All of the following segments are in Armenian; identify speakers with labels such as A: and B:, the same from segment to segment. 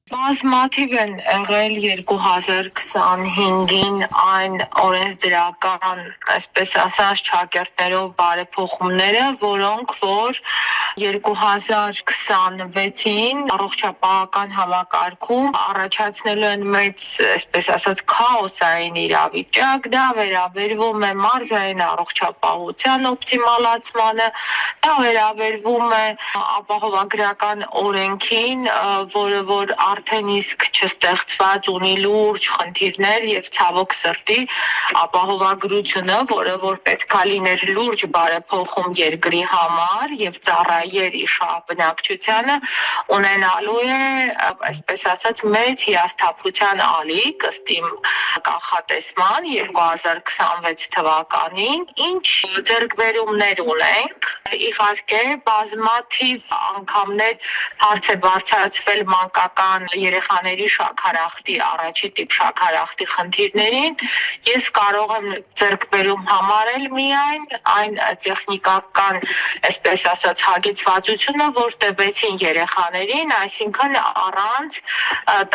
A: Բազմաթիվ են եղել 2025-ին այն օրենսդրական, այսպես ասած, ճակերտներով բարեփոխումները, որոնք որ 2026-ին առողջապահական համակարգում առաջացնելու են մեծ, այսպես ասած, քաոսային իրավիճակ, դա վերաբերվում է մարզային առողջապահության օպտիմալացմանը, դա վերաբերվում է ապահովագրական օրենքին, որը որ արդեն իսկ չստեղծված ունի լուրջ խնդիրներ եւ ցավոք սրտի ապահովագրությունը, որը որ պետքա լիներ լուրջ բարեփոխում երկրի համար եւ ծառայեր իր բնակչությանը, ունենալու է, այսպես ասած, մեծ հիասթափության ալիք ըստ իմ կանխատեսման 2026 թվականին, ինչ ձեռքբերումներ ունենք, իհարկե բազմաթիվ անգամներ հարց է բարձրացվել մանկական երեխաների շաքարախտի, առաջի տիպ շաքարախտի խնդիրներին, ես կարող եմ ձեռքբերում համարել միայն այն տեխնիկական, այսպես ասած, հագեցվածությունը, որ տվեցին երեխաներին, այսինքն առանց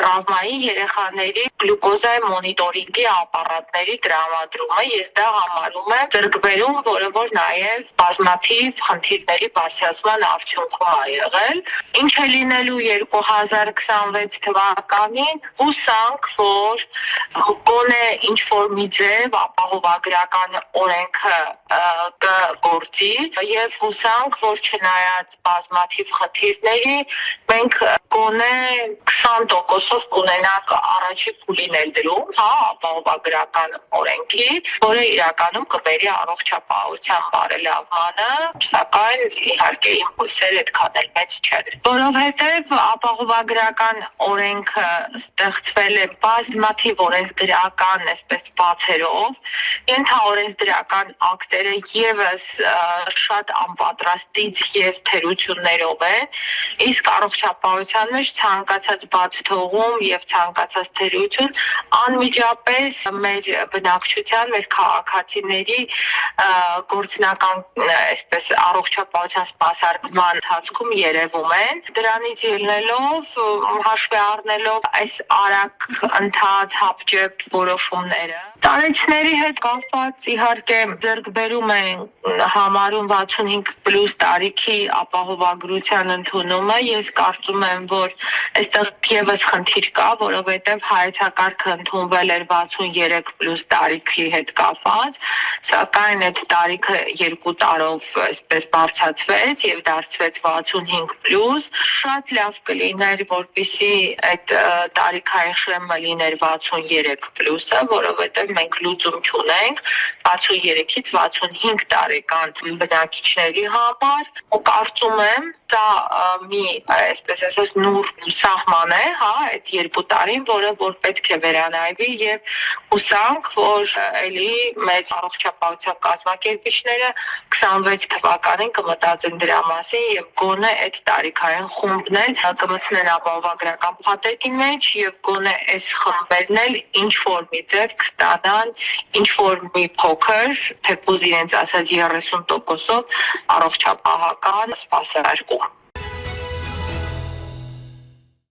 A: տրավմայի երեխաների գլյուկոզայի մոնիտորինգի ապարատների տրամադրումը, ես դա համարում եմ ձեռքբերում, որը որ նաև բազմաթիվ խնդիրների բարձրացման արդյունքում է եղել, ինչ է լինելու 2026 թվականին, հուսանք, որ գոնե ինչ-որ մի ձև ապահովագրական օրենքը կգործի եւ հուսանք, որ չնայած բազմաթիվ խնդիրների, մենք գոնե 20%-ով կունենանք առաջի փուլին էլ դրում, ապահովագրական օրենքի, որը իրականում կբերի առողջապահության բարելավմանը, սակայն իհարկե իմպուլսերը այդքան էլ մեծ չեն, որովհետև ապահովագրական օրենքը ստեղծվել է բազմաթիվ օրենսդրական, այսպես բացերով, ենթաօրենսդրական ակտերը եւս շատ անպատրաստից եւ թերություններով են, իսկ առողջապահության մեջ ցանկացած բաց թողում եւ ցանկացած թերություն անմիջապես մեր բնակչության, մեր քաղաքացիների գործնական, այսպես առողջապահության սպասարկման ընթացքում երևում են, դրանից ելնելով, հաշվի առնելով այս արագ ընթաց հապճեպ որոշումները, տարեցների հետ կապված իհարկե ձեռքբերում են համարում 65+ տարիքի ապահովագրության ընդունումը, ես կարծում եմ, որ այստեղ եւս խնդիր կա, որովհետեւ հայեցակարգը ընդունվել էր 63+ տարիքի հետ կապված, սակայն այդ տարիքը 2 տարով այսպես բարձրացվեց եւ դարձվեց 65+, շատ լավ կլիներ, որպեսզի այդ տարիքային շեմը լիներ 63+-ը, որովհետեւ մենք լուծում չունենք 63-ից 65 տարեկան բնակիչների համար, ու կարծում եմ, դա մի, այսպես ասած, նուրբ սահման է, այդ 2 տարին, որը որ պետք է վերանայվի եւ հուսանք, որ էլի մեր առողջապահության կազմակերպիչները 26 թվականին կմտածեն դրա մասին եւ գոնե այդ տարիքային խումբն էլ կմտցնեն ապահովագրական փաթեթի մեջ եւ գոնե այս խմբերն էլ ինչ-որ մի ձև կստանան ինչ-որ մի փոքր, թեկուզ իրենց ասած 30%-ով առողջապահական սպասարկում։